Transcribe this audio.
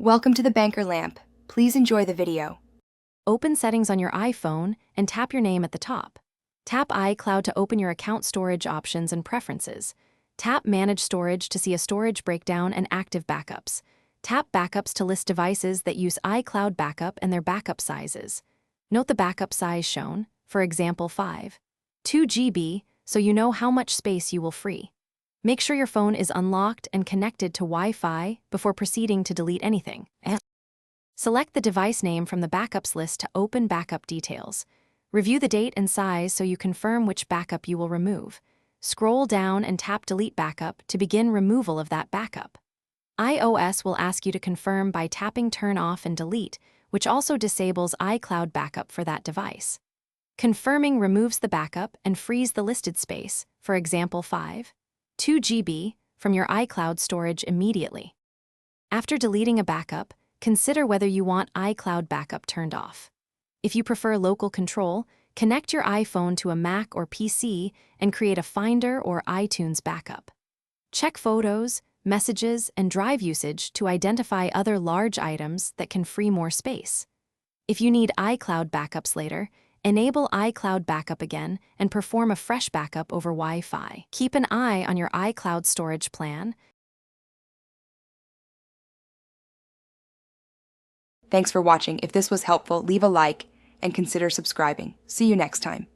Welcome to the Banker Lamp. Please enjoy the video. Open Settings on your iPhone and tap your name at the top. Tap iCloud to open your account storage options and preferences. Tap Manage Storage to see a storage breakdown and active backups. Tap Backups to list devices that use iCloud backup and their backup sizes. Note the backup size shown, for example 2 GB, so you know how much space you will free. Make sure your phone is unlocked and connected to Wi-Fi before proceeding to delete anything. Select the device name from the backups list to open backup details. Review the date and size so you confirm which backup you will remove. Scroll down and tap Delete Backup to begin removal of that backup. iOS will ask you to confirm by tapping Turn Off and Delete, which also disables iCloud backup for that device. Confirming removes the backup and frees the listed space, for example 2 GB, from your iCloud storage immediately. After deleting a backup, consider whether you want iCloud backup turned off. If you prefer local control, connect your iPhone to a Mac or PC and create a Finder or iTunes backup. Check photos, messages, and drive usage to identify other large items that can free more space. If you need iCloud backups later, enable iCloud backup again and perform a fresh backup over Wi-Fi. Keep an eye on your iCloud storage plan. Thanks for watching. If this was helpful, leave a like and consider subscribing. See you next time.